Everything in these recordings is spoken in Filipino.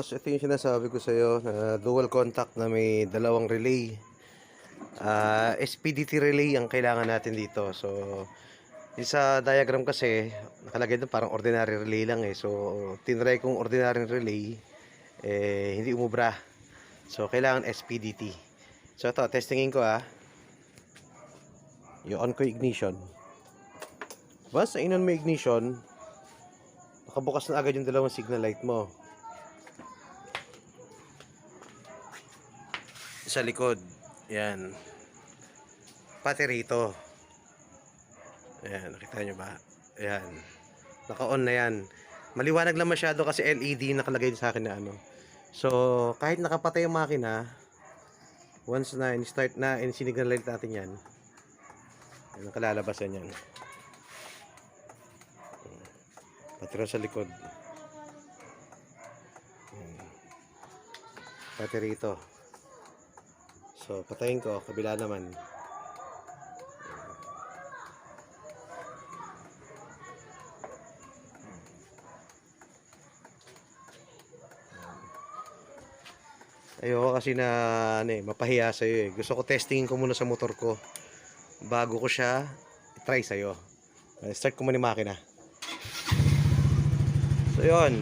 boss, ito yung sinasabi ko sa'yo na dual contact na may dalawang relay. SPDT relay ang kailangan natin dito. So, yung sa diagram kasi, nakalagay doon parang ordinary relay lang eh. So, tinry kong ordinary relay, hindi umubra. So, kailangan SPDT. So, ito, testingin ko i-on ko ignition. Once na in-on mo ignition, nakabukas na agad yung dalawang signal light mo. Sa likod, yan, pati rito, ayan, nakita nyo ba, ayan, naka-on na yan. Maliwanag lang masyado kasi LED nakalagay sa akin na ano. So kahit nakapatay yung makina, once na in-start na, in-signal light natin yan, nakalalabasan yan, pati rin sa likod, pati rito. So patayin ko, kabila naman. Ayoko kasi na mapahiya sa'yo eh. Gusto ko testingin ko muna sa motor ko bago ko siya try sa'yo. Start ko muna yung makina. So yun.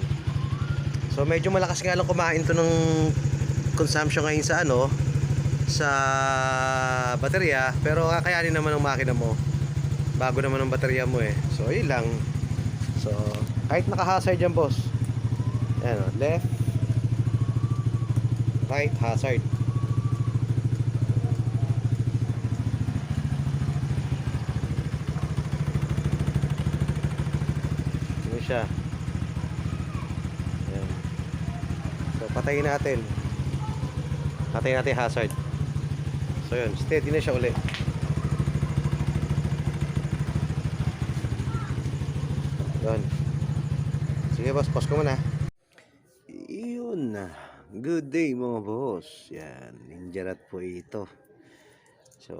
So medyo malakas nga lang kumain to ng consumption ngayon sa sa baterya, pero kakayanin naman ng makina mo. Bago naman ang baterya mo eh. So yun lang. So kahit naka-hazard yan boss. Ayan left, right, hazard. Ano siya? Ayan. So patayin natin. Patayin natin hazard. So yun, steady na siya ulit. Yun. Sige boss, pause ko muna. Yun na. Good day mga boss. Yan, Ninjarat po ito. So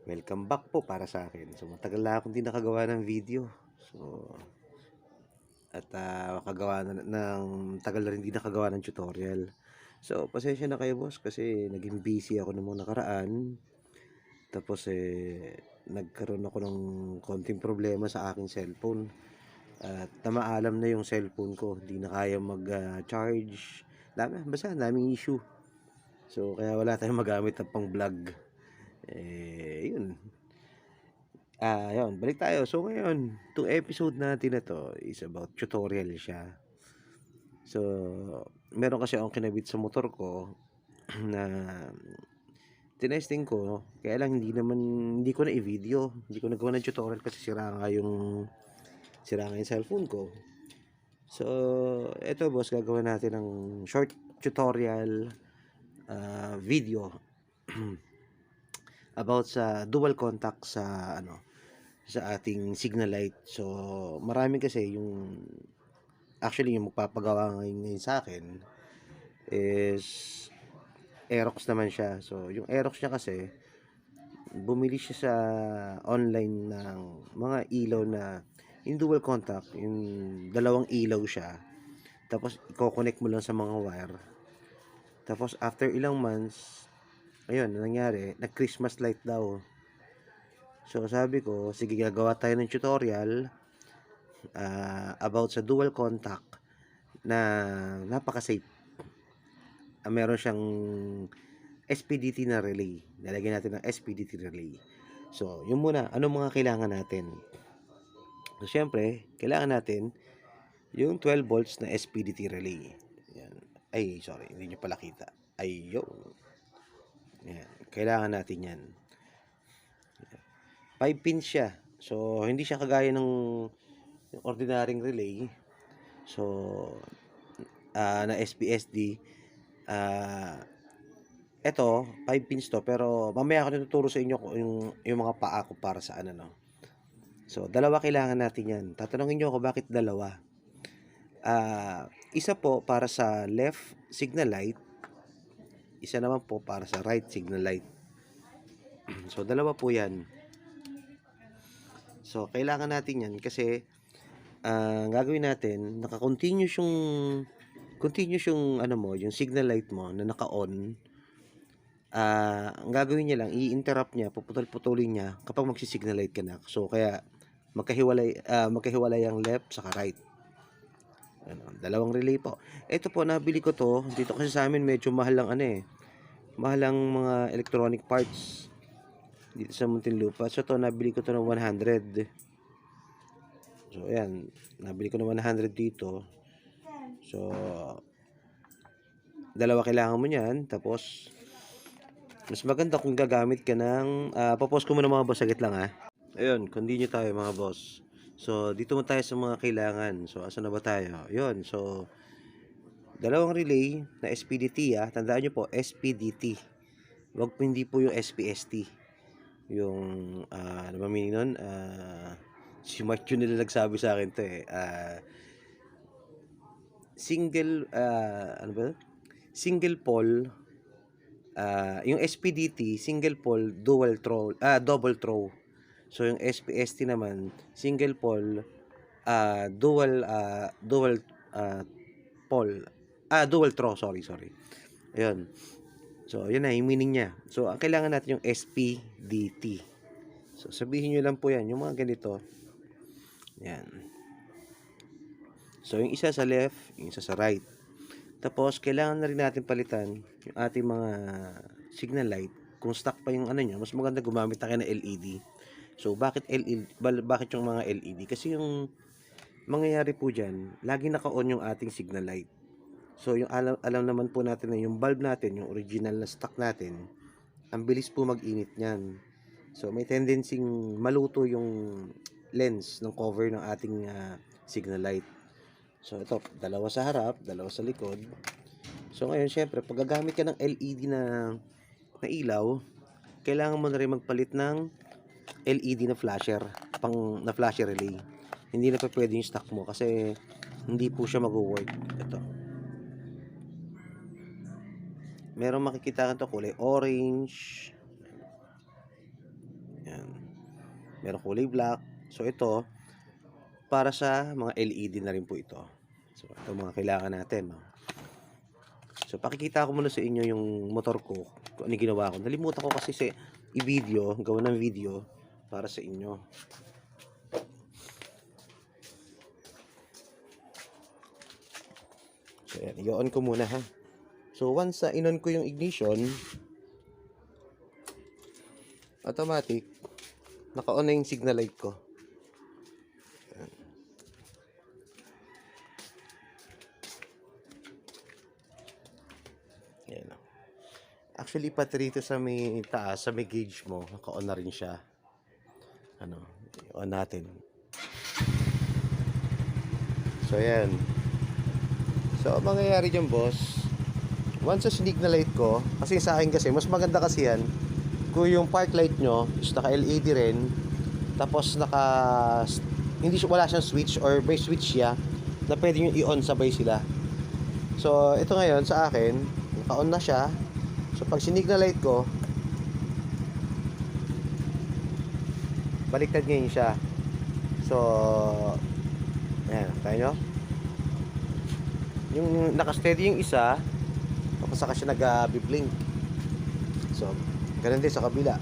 welcome back po para sa akin. So matagal na akong hindi nakagawa ng video. So at makagawa na ng tagal na rin hindi nakagawa ng tutorial. So pasensya na kayo boss kasi naging busy ako ng mga nakaraan. Tapos nagkaroon ako ng konting problema sa aking cellphone. At namaalam na yung cellphone ko, hindi na kaya mag-charge. Basta daming issue. So kaya wala tayong magamit na pang vlog. Yun. Yun, balik tayo. So ngayon, itong episode natin na to is about tutorial siya. So meron kasi akong kinabit sa motor ko na tinesting ko, kaya lang hindi ko na i-video, hindi ko nagawa ng tutorial kasi sira nga yung cellphone ko. So eto boss, gagawin natin ng short tutorial video about sa dual contact sa sa ating signal light. So marami kasi yung yung magpapagawa ngayon sa akin is Aerox naman siya. So yung Aerox niya kasi bumili siya sa online ng mga ilaw na yung dual contact, yung dalawang ilaw siya, tapos i-connect mo lang sa mga wire, tapos after ilang months, ayun, nangyari, nag Christmas light daw. So sabi ko, sige, gagawa tayo ng tutorial about sa dual contact na napaka-safe. Meron siyang SPDT na relay. Lalagyan natin ng SPDT relay. So, yun muna. Ano mga kailangan natin? So, syempre, kailangan natin yung 12 volts na SPDT relay. Yan. Ay, sorry. Hindi nyo pala kita. Ayun. Yan. Kailangan natin yan. 5 pins siya. So, hindi siya kagaya ng ordinaryong relay. So, na SPSD. Ito, 5 pins to. Pero, mamaya ako tuturo sa inyo yung mga paa ko para saan So, dalawa kailangan natin yan. Tatanungin nyo ako bakit dalawa. Isa po para sa left signal light. Isa naman po para sa right signal light. So, dalawa po yan. So, kailangan natin yan kasi gagawin natin, naka-continuous yung continuous yung ano mo, yung signal light mo na naka-on. Ang gagawin niya lang, i-interrupt niya, puputol-putulin niya kapag magsi-signal light ka na. So kaya magkahiwalay ang left saka right. Ano, dalawang relay po. Ito po, nabili ko to dito kasi sa amin medyo mahal lang ano eh. Mahal lang mga electronic parts dito sa Muntinlupa. So to, nabili ko to ng 100. So ayan, nabili ko ng 100 dito. So dalawa kailangan mo niyan. Tapos mas maganda kung gagamit ka ng papost ko muna mga boss, sagit lang ha. Ayun, continue tayo mga boss. So dito mo tayo sa mga kailangan. So asa na ba tayo? Ayun, so dalawang relay na SPDT ha. Tandaan nyo po, SPDT. Wag po, hindi po yung SPST. Yung ano ba meaning nun? Si Mark yun nila nagsabi sa akin to eh. Single ano ba? Single pole, yung SPDT single pole double throw. So yung SPST naman single pole dual pole, dual throw, sorry. Ayun. So yun na yung meaning niya. So ang kailangan natin yung SPDT. So sabihin niyo lang po yan, yung mga ganito. Yan. So yung isa sa left, yung isa sa right. Tapos, kailangan na rin natin palitan yung ating mga signal light. Kung stock pa yung ano niya, mas maganda gumamit tayo ng LED. So, bakit LED? Bakit yung mga LED? Kasi yung mangyayari po dyan, lagi naka-on yung ating signal light. So, yung alam naman po natin na yung bulb natin, yung original na stock natin, ang bilis po mag-init niyan. So, may tendency maluto yung lens ng cover ng ating signal light. So ito, dalawa sa harap, dalawa sa likod. So ngayon, syempre, pag gagamit ka ng LED na ilaw, kailangan mo na rin magpalit ng LED na flasher, na flasher relay. Hindi na pa pwede yung stock mo kasi hindi po siya mag-work. Ito. Meron makikita ka to kulay orange. Yan. Meron kulay black. So ito, para sa mga LED na rin po ito. So, ito mga kailangan natin. No? So, pakikita ko muna sa inyo yung motor ko. Kung ano ginawa ko. Nalimutan ko kasi i-video, gawa ng video para sa inyo. So, yan. I-on ko muna ha. So, once in-on ko yung ignition, automatic, naka-on na yung signal light ko. Yan. Actually, pati rito sa may taas, sa may gauge mo, naka-on na rin siya. Ano, on natin. So, yan. So, mangyayari dyan, boss, once sa signal light ko, kasi sa akin kasi, mas maganda kasi yan, kung yung park light nyo is naka-LED rin, tapos wala siyang switch or may switch siya, na pwede nyo i-on sabay sila. So, ito ngayon sa akin, naka-on na siya. So, pag signal light ko, baliktad ngayon siya. So, ayan, tayo nyo. Yung naka-steady yung isa, tapos saka siya nag-blink. So, ganun din sa kabila.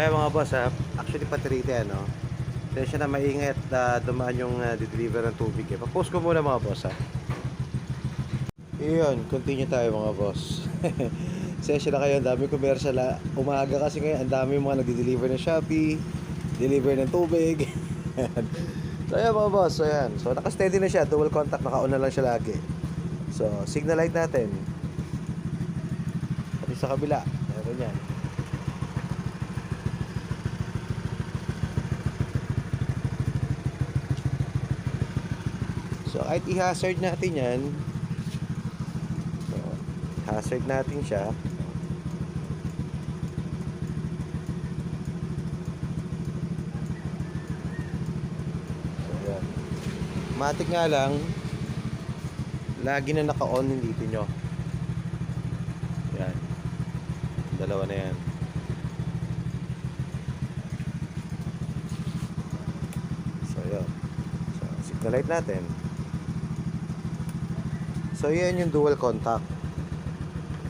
Mga boss actually pati rito kaya siya na maingat dumaan yung deliver ng tubig pa-post ko muna mga boss Iyon, continue tayo mga boss. Session na kayo, ang dami commercial umaga kasi ngayon, ang dami mga nagde-deliver ng Shopee, deliver ng tubig. So ayan mga boss, so ayan. So naka-steady na siya, dual contact, naka-on na lang siya lagi. So signal light natin. Pati sa kabila, meron yan. So kahit i-hazard natin yan, so, hazard natin siya. So yan. Matik nga lang, lagi na naka-on yung dito nyo. Dalawa na yan. So yun. So signal light natin. So yan yung dual contact.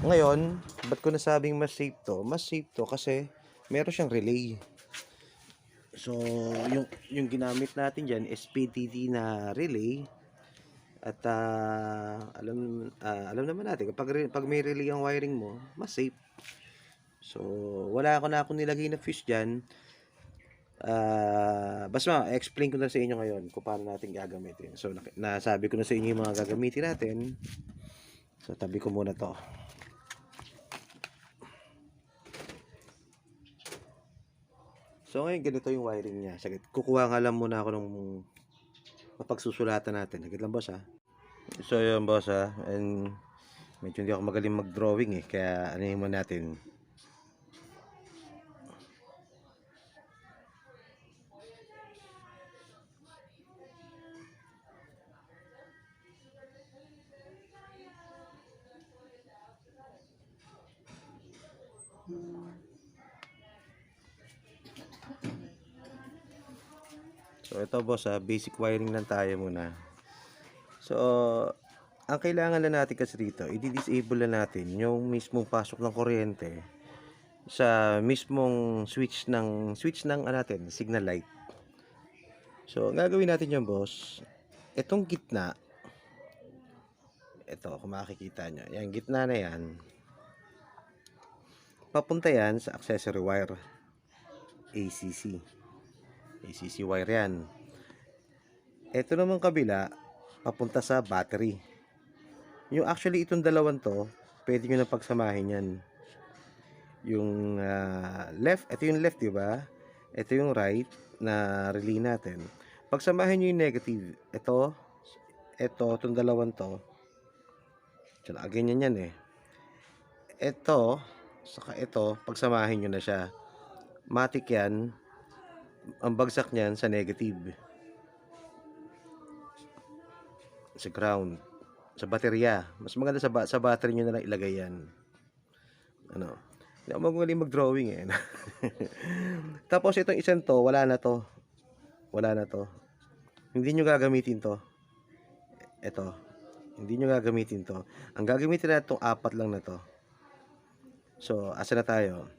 Ngayon, ba't ko nasabing mas safe to? Mas safe to kasi meron siyang relay. So yung ginamit natin dyan is PTT na relay. At alam naman natin pag may relay ang wiring mo, mas safe. So wala ako nilagay na fuse dyan. Basta explain ko na sa inyo ngayon kung paano natin gagamitin. So nasabi ko na sa inyo yung mga gagamitin natin. So tabi ko muna to. So ngayon ganito yung wiring niya. Saglit, kukuha nga lang muna ako ng mapagsusulatan natin. Saglit lang boss ha. So yun boss ha. And medyo hindi ako magaling mag-drawing eh. Kaya ano mo natin. So ito boss ha, basic wiring lang tayo muna. So ang kailangan na natin kasi dito, i-disable na natin yung mismong pasok ng kuryente sa mismong switch ng natin, signal light. So ang gagawin natin yan boss, itong gitna, ito kung makikita nyo, yung gitna na yan, papunta yan sa accessory wire, ACC wire yan. Ito naman kabila, papunta sa battery. Yung actually itong dalawang to, pwede nyo na pagsamahin yan. Yung left, ito yung left, diba? Ito yung right na relay natin. Pagsamahin nyo yung negative, itong dalawang to, ganyan yan eh. Ito, saka ito, pagsamahin nyo na siya. Matik yan, ang bagsak niyan sa negative. Sa ground. Sa baterya. Mas maganda sa battery nyo na lang ilagay yan. Ano? Hindi ako magaling mag-drawing eh. Tapos itong isang to, wala na to. Hindi nyo gagamitin to. Ito. Hindi nyo gagamitin to. Ang gagamitin na itong apat lang na to. So, asa na tayo?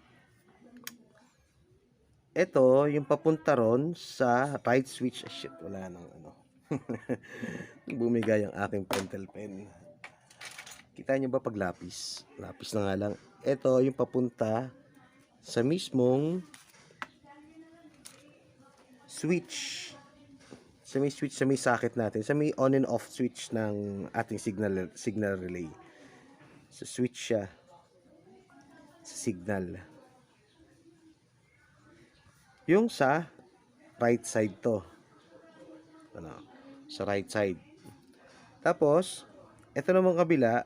Ito, yung papunta ron sa right switch. Shit, wala nang ano. Bumigay ang aking pentel pen. Kita nyo ba pag lapis? Lapis na nga lang. Ito, yung papunta sa mismong switch. Sa may switch, sa may socket natin. Sa may on and off switch ng ating signal relay. Sa switch siya. Sa signal. Yung sa right side to. Ano? Sa right side. Tapos, ito naman kabila,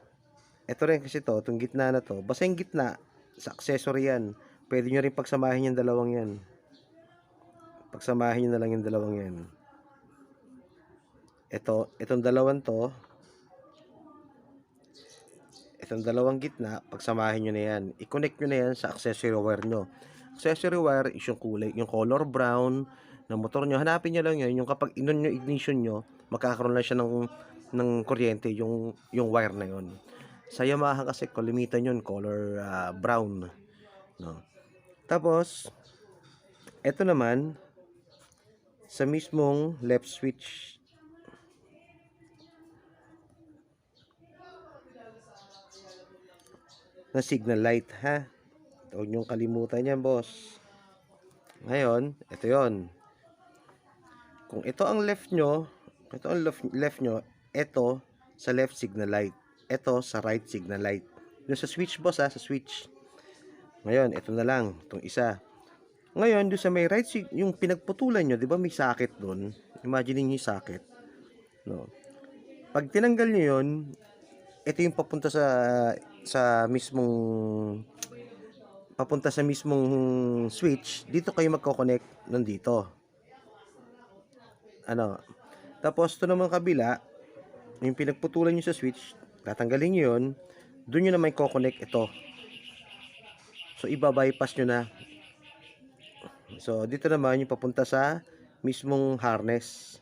ito rin kasi to, itong gitna na to. Basta yung gitna, sa accessory yan. Pwede nyo rin pagsamahin yung dalawang yan. Pagsamahin nyo na lang yung dalawang yan. Itong dalawang to, itong dalawang gitna, pagsamahin nyo na yan. I-connect nyo na yan sa accessory wire nyo. Accessory wire is yung kulay, yung color brown ng motor nyo. Hanapin nyo lang yan. Yung kapag inon nyo ignition nyo, magkakaroon lang siya ng kuryente, yung wire na yon. Sa Yamaha kasi kalimitan yun, color brown. No? Tapos, ito naman, sa mismong left switch. Na signal light, ha? Huwag niyong kalimutan yan, boss. Ngayon, ito yon. Kung ito ang left nyo, ito sa left signal light. Ito sa right signal light. Yung sa switch, boss, ha? Sa switch. Ngayon, ito na lang. Itong isa. Ngayon, doon sa may right, yung pinagputulan nyo, di ba may socket doon? Imagine niyo yung socket. No? Pag tinanggal nyo yun, ito yung papunta sa mismong switch. Dito kayo magko-connect nandito. Ano? Tapos, ito naman kabila, yung pinagputulan nyo sa switch, tatanggalin nyo yun, doon nyo na may ko-connect ito. So, iba-bypass nyo na. So, dito naman yung papunta sa mismong harness.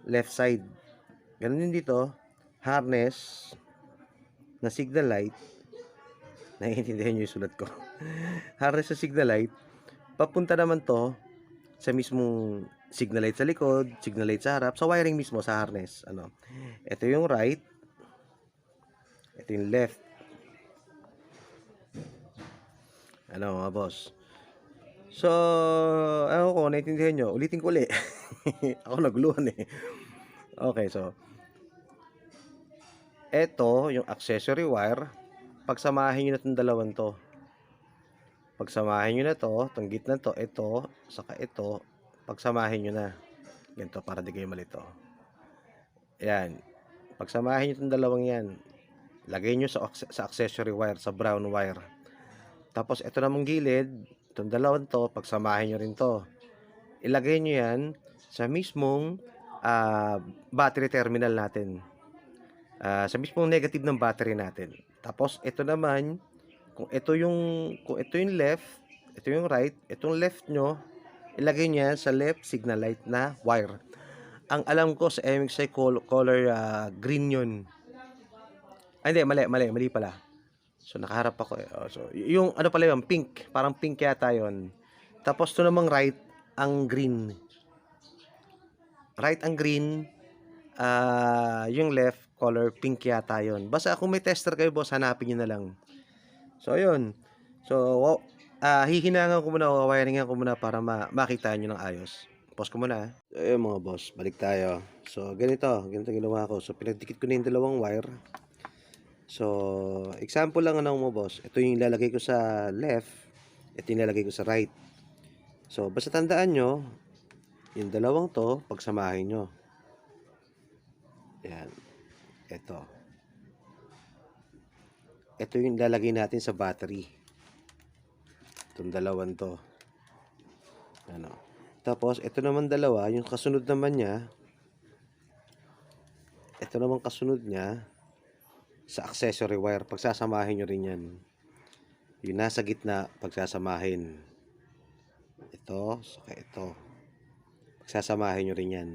Left side. Ganun din dito. Harness na signal light. Naiintindihan nyo yung sulat ko. Harness na signal light. Papunta naman to sa mismong signal light sa likod, signal light sa harap, sa wiring mismo sa harness. Ano? Ito yung right. Ito yung left. Ano mga boss? So, ano ko, naiintindihan nyo? Ulitin ko ulit. Ako naguluhan eh. Okay, so ito yung accessory wire. Pagsamahin nyo na itong dalawang to. Pagsamahin nyo na to, itong gitna to, ito, saka ito, pagsamahin nyo na. Ganito, para di kayo malito. Ayan. Pagsamahin nyo itong dalawang yan. Lagay nyo sa accessory wire, sa brown wire. Tapos, ito namang gilid, itong dalawang to, pagsamahin nyo rin to. Ilagay nyo yan sa mismong battery terminal natin. Sa mismong negative ng battery natin. Tapos, ito naman, kung ito yung left, ito yung right, itong left nyo, ilagay niya sa left signal light na wire. Ang alam ko sa MXI color green yun. Hindi, mali pala. So, nakaharap ako eh. So, yung ano pala yun, pink. Parang pink yata yun. Tapos, ito namang right, ang green. Right ang green, yung left color pink yata yun. Basta kung may tester kayo boss, hanapin nyo na lang. So ayun. So hihinangan ko muna, wiringan ko muna para makita nyo ng ayos. Pause ko muna. So ayun mga boss, balik tayo. So ganito ginawa ko. So pinagdikit ko na yung dalawang wire. So example lang ano mo boss. Ito yung ilalagay ko sa left, ito yung ilalagay ko sa right. So basta tandaan nyo, yung dalawang to, pagsamahin nyo. Yan. Ito yung lalagay natin sa battery. Itong dalawang to. Ano. Tapos, ito naman dalawa, yung kasunod naman niya, ito naman kasunod niya, sa accessory wire, pagsasamahin nyo rin yan. Yung nasa gitna, pagsasamahin. Ito, saka ito. Pagsasamahin nyo rin yan.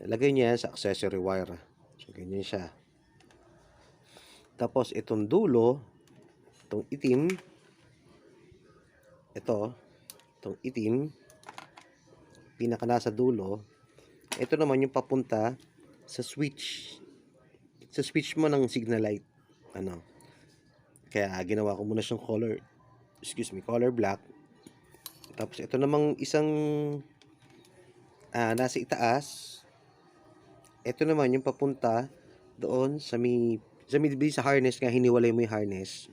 Lagay niya sa accessory wire. So, ganyan siya. Tapos, itong dulo, itong itim, itong itim, pinaka nasa dulo, ito naman yung papunta sa switch. Sa switch mo ng signal light. Ano? Kaya, ginawa ko muna siyang color black. Tapos, ito namang isang nasa itaas. Ito naman yung papunta doon sa harness nga, hiniwalay mo yung harness.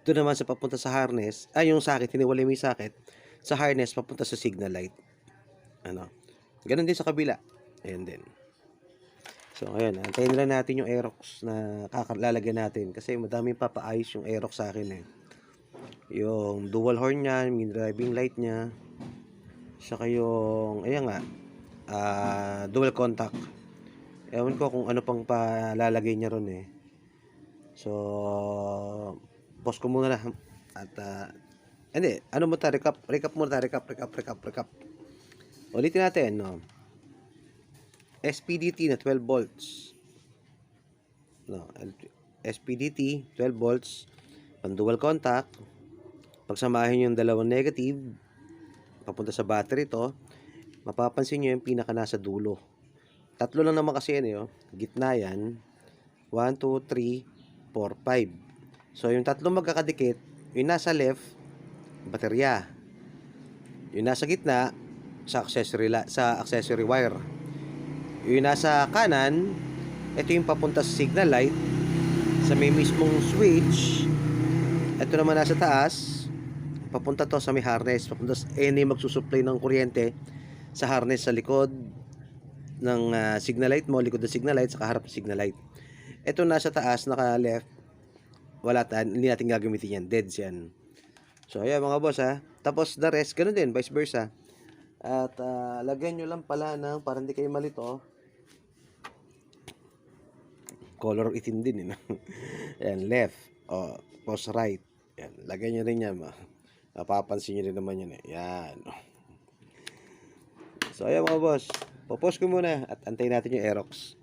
Doon naman sa papunta sa harness, yung socket, hiniwalay mo yung socket sa harness papunta sa signal light. Ano? Ganun din sa kabila. Ayan din. So, ayan. Antayin lang natin yung Aerox na lalagyan natin kasi madaming papaayos yung Aerox sa akin eh. Yung dual horn niya, yung driving light niya, saka yung, ayan nga, dual contact. Ewan ko kung ano pang palalagay niya ron eh. So, pause ko muna lang. At, hindi, ano mo ta, recap muna ta, recap. Ulitin natin, no? SPDT na 12 volts. No, SPDT, 12 volts, pang dual contact. Pagsamahin yung dalawang negative, papunta sa battery to, mapapansin nyo yung pinaka nasa dulo. Tatlo lang naman kasi yan eh, oh. Gitna yan. 1, 2, 3, 4, 5. So, yung tatlong magkakadikit, yung nasa left, baterya. Yung nasa gitna, sa accessory wire. Yung nasa kanan, ito yung papunta sa signal light, sa may mismong switch. Ito naman nasa taas, papunta to sa may harness, papunta sa magsusupply ng kuryente sa harness sa likod ng signal light mo, likod ng signal light, sa kaharap ng signal light. Ito nasa taas, naka left, hindi natin gagamitin yan, deads yan. So ayan mga boss ha. Tapos the rest, ganun din, vice versa. At lagyan nyo lang pala ng, para hindi kayo malito, color itim din, eh, no? Ayan, left. O, post right. Yan, lagay nyo rin yan. Mapapansin nyo rin naman yan, eh. Yan. So, ayan mga boss. Popost ko muna at antayin natin yung Aerox.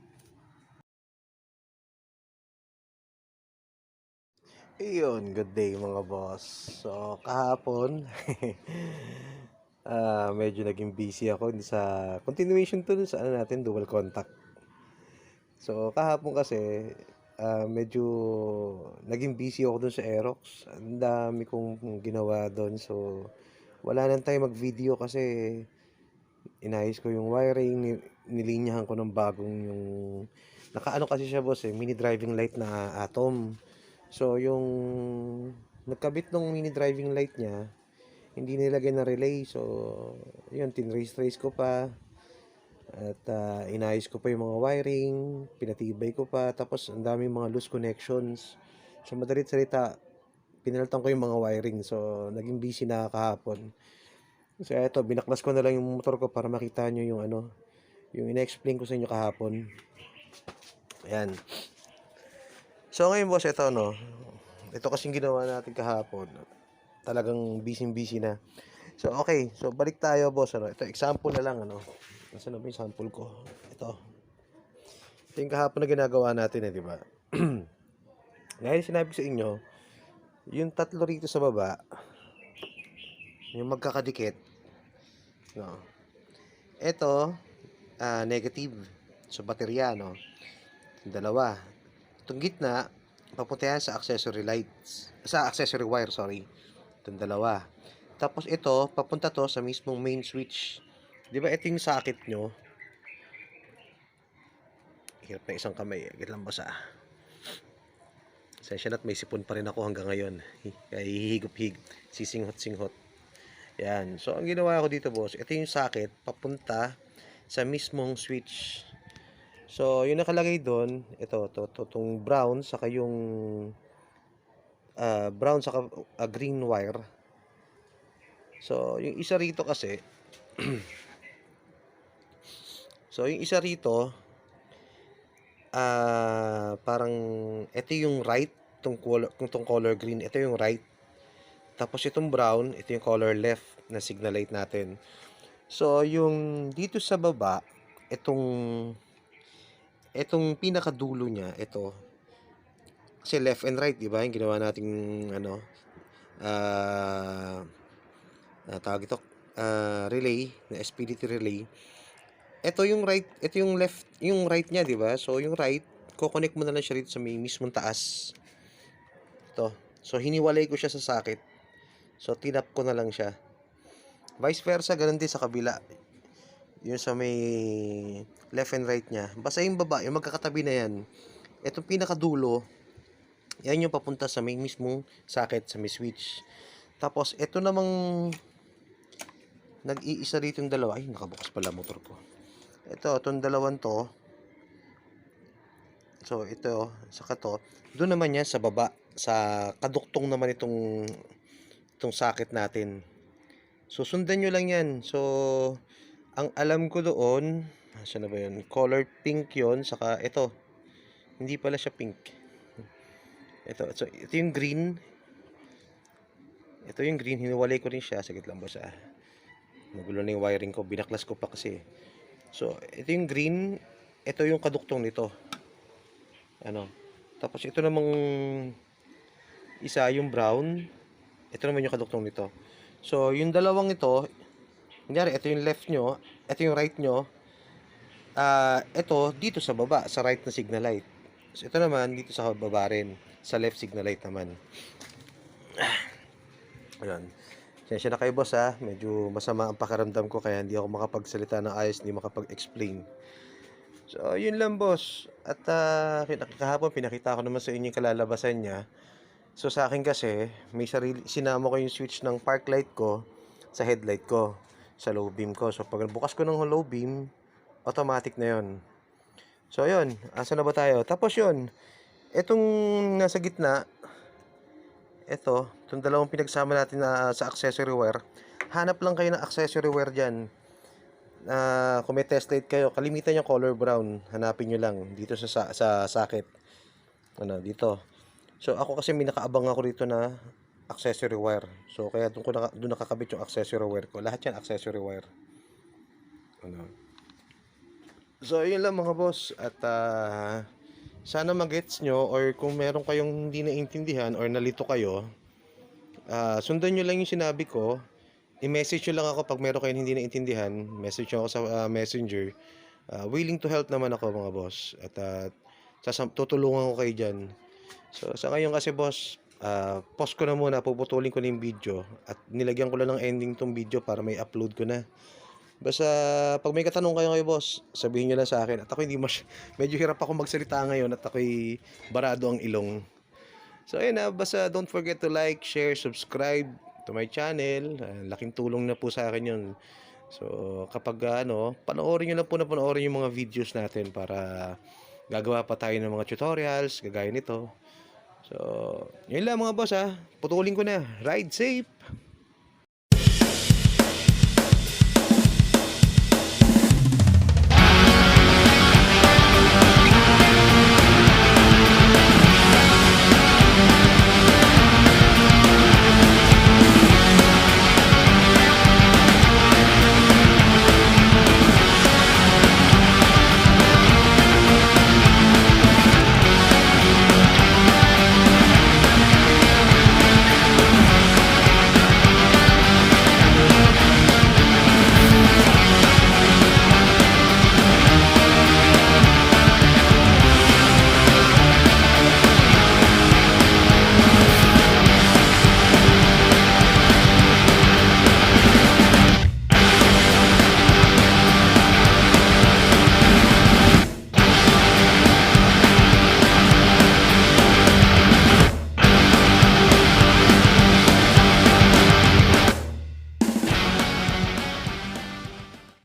Ayun, good day mga boss. So, kahapon, medyo naging busy ako sa continuation to dun sa ano natin, dual contact. So, kahapon kasi, medyo naging busy ako dun sa Aerox. Ang dami kong ginawa dun. So, wala nang tayo mag-video kasi inayos ko yung wiring, nilinyahan ko ng bagong yung nakaano kasi siya boss mini driving light na Atom. So yung nagkabit ng mini driving light niya, hindi nilagay na relay. So yun, tinrace ko pa at inayos ko pa yung mga wiring, pinatibay ko pa, tapos ang dami mga loose connections. So madalit salita, pinalitan ko yung mga wiring. So naging busy na kahapon. So eto, binaklas ko na lang yung motor ko para makita nyo yung ano, yung ina-explain ko sa inyo kahapon. Ayan. So ngayon boss, ito no. Ito kasing ginawa natin kahapon. Talagang busy na. So okay, so balik tayo boss ano. Ito example na lang ano. Nasaan na ba yung sample ko? Ito. Ito yung kahapon na ginagawa natin di ba? Ngayon sinabi ko sa inyo, yung tatlo rito sa baba, yung magkakadikit, no. Ito, negative. So baterya no. Yung dalawa. Itong gitna, papunta yan sa accessory lights. Sa accessory wire, sorry. Itong dalawa. Tapos ito, papunta to sa mismong main switch. Di ba ito yung socket nyo? Hirap na isang kamay. Agad lang basa. Sensya na't may sipon pa rin ako hanggang ngayon. Kaya hihigop-higop. Sisinghot-singhot. Yan. So, ang ginawa ko dito, boss, ito yung socket papunta sa mismong switch. So, yung nakalagay doon, itong brown, saka yung brown, saka green wire. So, yung isa rito kasi, so, yung isa rito, parang, ito yung right, itong color green, ito yung right. Tapos itong brown, ito yung color left na signal light natin. So, yung dito sa baba, itong pinakadulo niya, ito. Kasi left and right, di ba? Yung ginawa nating ano, tawag ito, relay, na SPDT relay. Ito yung right, ito yung left, yung right niya, di ba? So, yung right, ko-connect mo na lang siya rito sa may mismong taas. Ito. So, hiniwalay ko siya sa socket. So, tinap ko na lang siya. Vice versa, ganun din sa kabila. Yung sa may left and right niya. Basta yung baba, yung magkakatabi na yan. Itong pinakadulo, yan yung papunta sa may mismong socket, sa may switch. Tapos, ito namang nag-iisa rito yung dalawa. Ay, nakabukas pala motor ko. Itong dalawang to. So, ito, saka to. Doon naman yan sa baba. Sa kaduktong naman itong socket natin. So, sundan nyo lang yan. So, ang alam ko doon, saan na ba yun? Color pink yon, saka ito. Hindi pala siya pink. So, ito yung green. Ito yung green, hiniwalay ko rin siya. Saglit lang ba siya? Magulo na yung wiring ko. Binaklas ko pa kasi. So, ito yung green. Ito yung kaduktong nito. Ano? Tapos, ito namang isa yung brown. Ito naman yung kaduktong nito. So, yung dalawang ito, kunyari, ito yung left nyo, ito yung right nyo, ito, dito sa baba, sa right na signal light. So, ito naman, dito sa baba rin, sa left signal light naman. Ayan. Sensya na kayo boss ha, medyo masama ang pakiramdam ko kaya hindi ako makapagsalita ng ayos, hindi makapag-explain. So, yun lang boss. At kahapon, pinakita ko naman sa inyo yung kalalabasan niya. So, sa akin kasi, may sinama ko yung switch ng park light ko sa headlight ko, sa low beam ko. So, pag bukas ko ng low beam, automatic na yon. So, yun. Asa na ba tayo? Tapos yun, itong nasa gitna, itong dalawang pinagsama natin na sa accessory wire, hanap lang kayo ng accessory wire dyan. kung may test light kayo, kalimitan yung color brown. Hanapin nyo lang dito sa socket. Ano, dito. So ako kasi may nakaabang ako dito na accessory wire. So kaya doon nakakabit yung accessory wire ko. Lahat yan accessory wire. Ano. So ayun lang mga boss, at sana magets nyo, or kung meron kayong hindi naintindihan or nalito kayo, sundan nyo lang yung sinabi ko. I-message nyo lang ako pag meron kayong hindi naintindihan. Message nyo ako sa messenger. Willing to help naman ako mga boss. At tutulungan ko kayo dyan. So sa ngayon kasi boss, pause ko na muna. Puputulin ko na yung video. At nilagyan ko lang ng ending tong video para may upload ko na. Basta pag may katanong kayo boss, sabihin nyo lang sa akin. At ako hindi medyo hirap ako magsalita ngayon at ako'y barado ang ilong. So ayun na, basta don't forget to like, share, subscribe to my channel. Laking tulong na po sa akin yun. So kapag panoorin nyo lang po na panoorin yung mga videos natin para gagawa pa tayo ng mga tutorials, gagaya nito. So, yun lang mga boss ha. Putulin ko na. Ride safe!